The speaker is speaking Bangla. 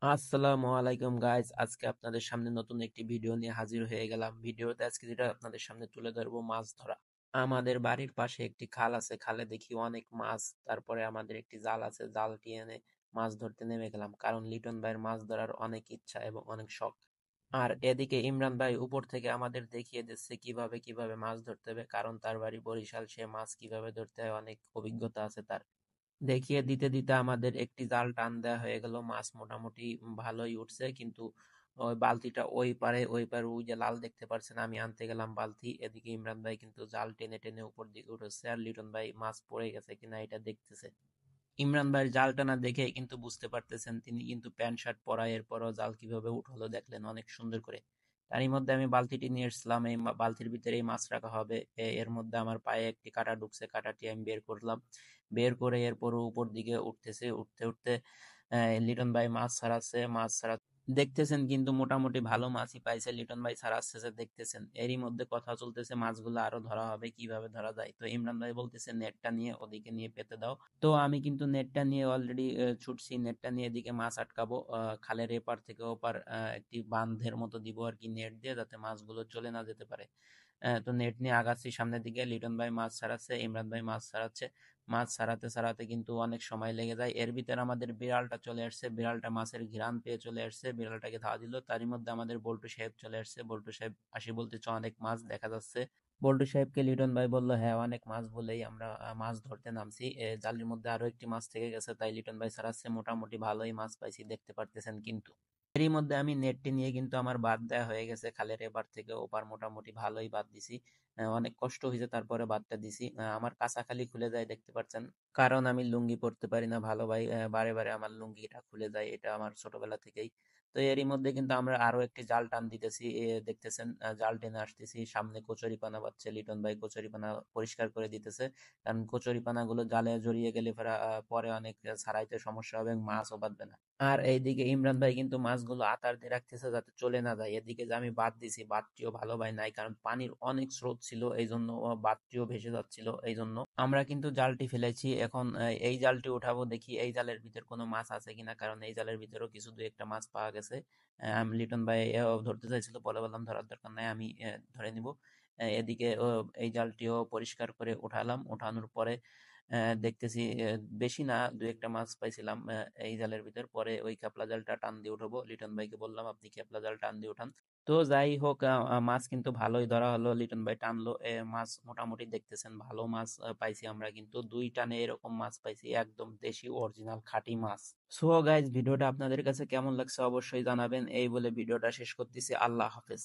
আসসালামু আলাইকুম গাইস, আজকে আপনাদের সামনে নতুন একটি ভিডিও নিয়ে হাজির হয়ে গেলাম। ভিডিওতে আজকে যেটা আপনাদের সামনে তুলে ধরবো মাছ ধরা। আমাদের বাড়ির পাশে একটি খাল আছে, খালে দেখি অনেক মাছ। তারপরে আমাদের একটি জাল আছে, জালটি এনে মাছ ধরতে নেমে গেলাম, কারণ লিটন ভাইয়ের মাছ ধরার অনেক ইচ্ছা এবং অনেক শখ। আর এদিকে ইমরান ভাই উপর থেকে আমাদের দেখিয়ে দিচ্ছে কিভাবে কিভাবে মাছ ধরতে হবে, কারণ তার বাড়ি বরিশাল, সে মাছ কিভাবে ধরতে হয় অনেক অভিজ্ঞতা আছে তার। দেখিয়ে দিতে দিতে আমাদের একটি জাল টান দেওয়া হয়ে গেল, মাছ মোটামুটি ভালোই উঠছে, কিন্তু ওই বালতিটা ওই পারে ওই যে লাল দেখতে পারছেন, আমি আনতে গেলাম বালতি, এদিকে ইমরান ভাই কিন্তু জাল টেনে টেনে উপর দিকে উঠেছে, আর লিটন ভাই মাছ পড়ে গেছে কিনা এটা দেখতেছে। ইমরান ভাইয়ের জাল টানা দেখে কিন্তু বুঝতে পারতেছেন তিনি কিন্তু প্যান্ট শার্ট পরা, এরপরও জাল কিভাবে উঠলো দেখলেন অনেক সুন্দর করে। তারই মধ্যে আমি বালতিটি নিয়ে এসেছিলাম, এই বালতির ভিতরেই মাছ রাখা হবে। এর মধ্যে আমার পায়ে একটি কাঁটা ঢুকছে, কাঁটাটি আমি বের করলাম। বের করে এরপর উপর দিকে উঠতেছে, উঠতে উঠতে লিটন ভাই মাছ ছাড়াচ্ছে, মাছ ছাড়া দেখতেছেন কিন্তু মোটামুটি ভালো মাছই পাইছে লিটন ভাই, ছাড়াচ্ছে যে দেখতেছেন। এরই মধ্যে কথা চলতেছে মাছগুলো আরো ধরা হবে, কিভাবে ধরা যায়। তো ইমরান ভাই বলতেছে নেটটা নিয়ে ওদিকে নিয়ে পেতে দাও। তো আমি কিন্তু নেটটা নিয়ে অলরেডি ছুটছি, নেটটা নিয়ে এদিকে মাছ আটকাবো, খালের এপার থেকে ওপার একটি বাঁধের মতো দিব আর কি, নেট দিয়ে, যাতে মাছগুলো চলে না যেতে পারে। তো নেট নিয়ে আগাচ্ছি সামনের দিকে, লিটন ভাই মাছ ছাড়াচ্ছে, ইমরান ভাই মাছ ছাড়াচ্ছে। মাছ ছাড়াতে ছাড়াতে কিন্তু অনেক সময় লেগে যায়। এর ভিতরে আমাদের বিড়ালটা চলে আসছে, বিড়ালটা মাছের ঘ্রাণ পেয়ে চলে আসছে, বিড়ালটাকে ধাওয়া দিল। তারই মধ্যে আমাদের বল্টু সাহেব চলে আসছে, বল্টু সাহেব আসি বলতেছে অনেক মাছ দেখা যাচ্ছে। বল্টু সাহেবকে লিটন ভাই বলল, হ্যাঁ অনেক মাছ, বলেই আমরা মাছ ধরতে নামছি। জালের মধ্যে আরো একটি মাছ থেকে গেছে, তাই লিটন ভাই ছাড়াচ্ছে, মোটামুটি ভালোই মাছ পাইছি দেখতে পারতেছেন। কিন্তু এরই মধ্যে আমি নেটটি নিয়ে কিন্তু আমার বাদ দেওয়া হয়ে গেছে, খালের এপার থেকে ওপার মোটামুটি ভালোই বাদ দিছি। অনেক কষ্ট হয়েছে, তারপরে বাদটা দিছি। আমার কাঁচা খালি খুলে যায় দেখতে পাচ্ছেন, কারণ আমি লুঙ্গি পরতে পারি না ভালো ভাই, বারে বারে আমার লুঙ্গিটা খুলে যায়, এটা আমার ছোটবেলা থেকেই। তো এরই মধ্যে কিন্তু আমরা আরো একটি জাল টান দিতেছি, দেখতেছেন জাল টেনে আসতেছি, সামনে কচুরিপানা পাচ্ছে, লিটন ভাই কচুরিপানা পরিষ্কার করে দিতেছে, কারণ কচুরিপানা গুলো জালে জড়িয়ে গেলে পরে অনেক ছাড়াইতে সমস্যা হবে এবং মাছও বাঁধবে না। আর এইদিকে ইমরান ভাই কিন্তু মাছগুলো আতার দিয়ে রাখতেছে যাতে চলে না যায়। এদিকে যে আমি বাদ দিছি, বাদটিও ভালো ভাই নাই, কারণ পানির অনেক স্রোত ছিল, এই জন্য বাদটিও ভেসে যাচ্ছিল। এই জন্য আমরা কিন্তু জালটি ফেলেছি, এখন এই জালটি উঠাবো, দেখি এই জালের ভিতর কোনো মাছ আছে কিনা, কারণ এই জালের ভিতরেও কিছু দুই একটা মাছ পাওয়া গেছে। আমি লিটন ভাই ধরতে চাইছিল, পরে বললাম ধরার দরকার নাই, আমি ধরে নিব। এদিকে এই জালটিও পরিষ্কার করে উঠালাম, উঠানোর পরে দেখতেছি বেশি না, দুই একটা মাছ পাইছিলাম এই জালের ভিতর। পরে ওই ক্যাপলা জালটা টান দিয়ে উঠাবো, লিটন ভাইকে বললাম আপনি ক্যাপলা জাল টান দিয়ে উঠান। তো যাই হোক, মাছ কিন্তু ভালোই ধরা হলো, লিটন ভাই টানলো, মাছ মোটামুটি দেখতেছেন ভালো মাছ পাইছি আমরা, কিন্তু দুই টানে এরকম মাছ পাইছি, একদম দেশি অরিজিনাল খাঁটি মাছ। সো গাইজ, ভিডিওটা আপনাদের কাছে কেমন লাগছে অবশ্যই জানাবেন, এই বলে ভিডিওটা শেষ করতেছি। আল্লাহ হাফেজ।